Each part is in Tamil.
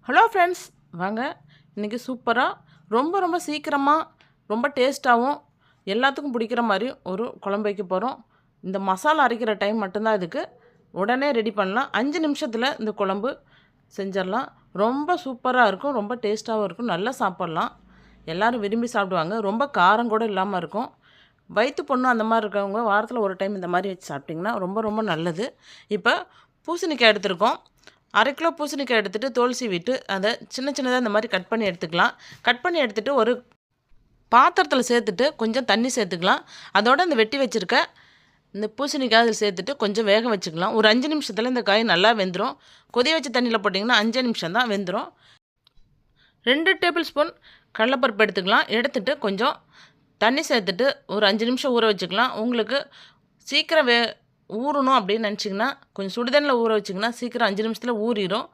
ஹலோ ஃப்ரெண்ட்ஸ், வாங்க இன்றைக்கி சூப்பராக ரொம்ப சீக்கிரமாக ரொம்ப டேஸ்ட்டாகவும் எல்லாத்துக்கும் பிடிக்கிற மாதிரி ஒரு குழம்பு வைக்க போகிறோம். இந்த மசாலா அரைக்கிற டைம் மட்டும்தான் இதுக்கு. உடனே ரெடி பண்ணலாம். 5 நிமிஷத்தில் இந்த குழம்பு செஞ்சிடலாம். ரொம்ப சூப்பராக இருக்கும், ரொம்ப டேஸ்ட்டாகவும் இருக்கும், நல்லா சாப்பிட்லாம். எல்லோரும் விரும்பி சாப்பிடுவாங்க. ரொம்ப காரம் கூட இல்லாமல் இருக்கும். வயிற்று புண்ணு அந்த மாதிரி இருக்கவங்க வாரத்தில் ஒரு டைம் இந்த மாதிரி வச்சு சாப்பிட்டிங்கன்னா ரொம்ப நல்லது. இப்போ பூசணிக்காய் எடுத்துருக்கோம். 1/2 கிலோ பூசணிக்காய் எடுத்துகிட்டு தோல் சீவிட்டு அதை சின்னதாக இந்த மாதிரி கட் பண்ணி எடுத்துக்கலாம். கட் பண்ணி எடுத்துகிட்டு ஒரு பாத்திரத்தில் சேர்த்துட்டு கொஞ்சம் தண்ணி சேர்த்துக்கலாம். அதோடு இந்த வெட்டி வச்சுருக்க இந்த பூசணிக்காய் அதில் சேர்த்துட்டு கொஞ்சம் வேக வச்சுக்கலாம். ஒரு 5 நிமிஷத்தில் இந்த காய் நல்லா வெந்துடும். கொதிய வச்ச தண்ணியில் போட்டிங்கன்னா 5 நிமிஷம் தான் வெந்துடும். 2 டேபிள் ஸ்பூன் கடலைப்பருப்பு எடுத்துக்கலாம். எடுத்துகிட்டு கொஞ்சம் தண்ணி சேர்த்துட்டு ஒரு 5 நிமிஷம் ஊற வச்சுக்கலாம். உங்களுக்கு சீக்கிரம் ஊறணும் அப்படின்னு நினச்சிங்கன்னா கொஞ்சம் சுடுதண்ணில் ஊற வச்சிங்கன்னா சீக்கிரம் 5 நிமிஷத்தில் ஊறிடும்.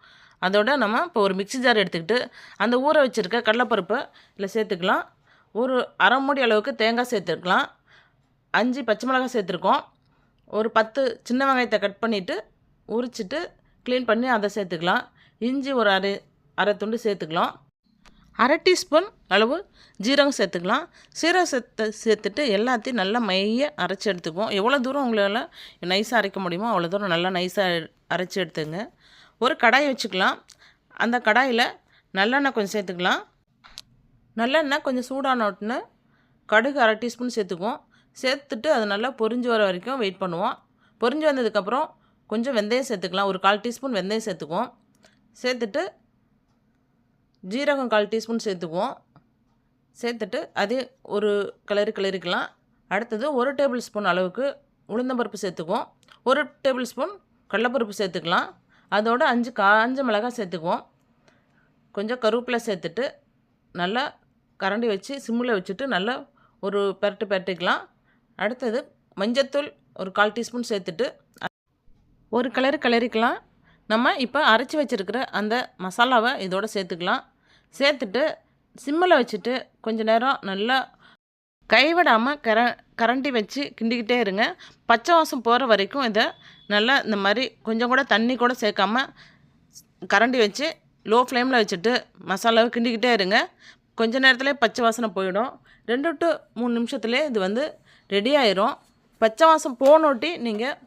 அதோட நம்ம இப்போ ஒரு மிக்ஸி ஜார் எடுத்துக்கிட்டு அந்த ஊற வச்சுருக்க கடலைப்பருப்பை இதில் சேர்த்துக்கலாம். ஒரு அரை மூடி அளவுக்கு தேங்காய் சேர்த்துக்கலாம். 5 பச்சை மிளகாய் சேர்த்துருக்கோம். ஒரு 10 சின்ன வெங்காயத்தை கட் பண்ணிவிட்டு உரிச்சிட்டு க்ளீன் பண்ணி அதை சேர்த்துக்கலாம். இஞ்சி ஒரு அரை துண்டு சேர்த்துக்கலாம். 1/2 டீஸ்பூன் அளவு ஜீரகம் சேர்த்துக்கலாம். சீரகம் சேர்த்துட்டு எல்லாத்தையும் நல்லா மைய அரைச்சி எடுத்துக்குவோம். எவ்வளோ தூரம் உங்களால் நைஸாக அரைக்க முடியுமோ அவ்வளோ தூரம் நல்லா நைஸாக அரைச்சி எடுத்துங்க. ஒரு கடாய் வச்சுக்கலாம். அந்த கடாயில் நல்லெண்ணெய் கொஞ்சம் சேர்த்துக்கலாம். நல்லெண்ணெய் கொஞ்சம் சூடான உடனே கடுகு 1/2 டீஸ்பூன் சேர்த்துக்குவோம். சேர்த்துட்டு அது நல்லா பொரிஞ்சு வர வரைக்கும் வெயிட் பண்ணுவோம். பொரிஞ்சு வந்ததுக்கப்புறம் கொஞ்சம் வெந்தயம் சேர்த்துக்கலாம். ஒரு 1/4 டீஸ்பூன் வெந்தயம் சேர்த்துக்குவோம். சேர்த்துட்டு ஜீரகம் 1/4 டீஸ்பூன் சேர்த்துக்குவோம். சேர்த்துட்டு அதே ஒரு கிளறிக்கலாம். அடுத்தது 1 டேபிள் ஸ்பூன் அளவுக்கு உளுந்தம்பருப்பு சேர்த்துக்குவோம். 1 டேபிள் ஸ்பூன் கடலைப்பருப்பு சேர்த்துக்கலாம். அதோட 5 காஞ்ச மிளகாய் சேர்த்துக்குவோம். கொஞ்சம் கருவேப்பிலை சேர்த்துட்டு நல்லா கரண்டி வச்சு சிம்மில் வச்சுட்டு நல்லா ஒரு பெரட்டிக்கலாம். அடுத்தது மஞ்சத்தூள் ஒரு 1/4 டீஸ்பூன் சேர்த்துட்டு ஒரு கிளறிக்கலாம். நம்ம இப்போ அரைச்சி வச்சுருக்கிற அந்த மசாலாவை இதோடு சேர்த்துக்கலாம். சேர்த்துட்டு சிம்மில் வச்சுட்டு கொஞ்சம் நேரம் நல்லா கைவிடாமல் கரண்டி வச்சு கிண்டிக்கிட்டே இருங்க. பச்சை வாசம் போகிற வரைக்கும் இதை நல்லா இந்த மாதிரி கொஞ்சம் கூட தண்ணி கூட சேர்க்காமல் கரண்டி வச்சு லோ ஃப்ளேமில் வச்சுட்டு மசாலாவை கிண்டிக்கிட்டே இருங்க. கொஞ்சம் நேரத்துலேயே பச்சை வாசனை போயிடும். 2 to 3 நிமிஷத்துலேயே இது ரெடி ஆயிரும். பச்சை வாசம் போனோட்டி நீங்கள்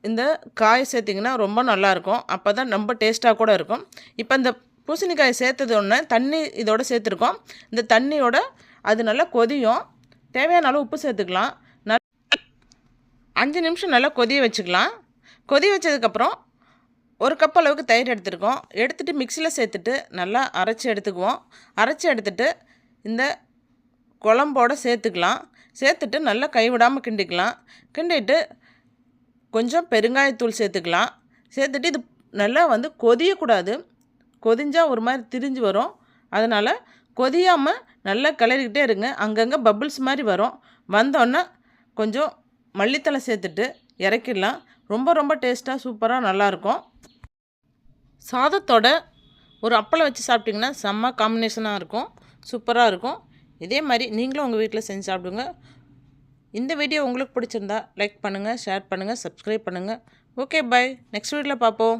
இந்த காய் சேர்த்திங்கன்னா ரொம்ப நல்லாயிருக்கும். அப்போ தான் ரொம்ப டேஸ்ட்டாக கூட இருக்கும். இப்போ இந்த பூசணிக்காய் சேர்த்தது ஒன்று தண்ணி இதோடு சேர்த்துருக்கோம். இந்த தண்ணியோட அது நல்லா கொதியும். தேவையான அளவு உப்பு சேர்த்துக்கலாம். 5 நிமிஷம் நல்லா கொதிய வச்சுக்கலாம். கொதிய வச்சதுக்கப்புறம் 1 கப் அளவுக்கு தயிர் எடுத்துருக்கோம். எடுத்துகிட்டு மிக்சியில் சேர்த்துட்டு நல்லா அரைச்சி எடுத்துக்குவோம். அரைச்சி எடுத்துகிட்டு இந்த குழம்போடு சேர்த்துக்கலாம். சேர்த்துட்டு நல்லா கைவிடாமல் கிண்டிக்கலாம். கிண்டிட்டு கொஞ்சம் பெருங்காயத்தூள் சேர்த்துக்கலாம். சேர்த்துட்டு இது நல்லா கொதியக்கூடாது. கொதிஞ்சால் ஒரு மாதிரி திரிஞ்சு வரும். அதனால் கொதியாமல் நல்லா கிளறிக்கிட்டே இருங்க. அங்கங்கே பபிள்ஸ் மாதிரி வரும். வந்தோடனே கொஞ்சம் மல்லித்தலை சேர்த்துட்டு இறக்கிடலாம். ரொம்ப டேஸ்ட்டாக சூப்பராக நல்லாயிருக்கும். சாதத்தோட ஒரு அப்பளம் வச்சு சாப்பிட்டிங்கன்னா செம்ம காம்பினேஷனாக இருக்கும். சூப்பராக இருக்கும். இதே மாதிரி நீங்களும் உங்கள் வீட்டில் செஞ்சு சாப்பிடுங்க. இந்த வீடியோ உங்களுக்கு பிடிச்சிருந்தா லைக் பண்ணுங்கள், ஷேர் பண்ணுங்கள், சப்ஸ்கிரைப் பண்ணுங்கள். Okay, by. நெக்ஸ்ட் வீடியோவில் பார்ப்போம்.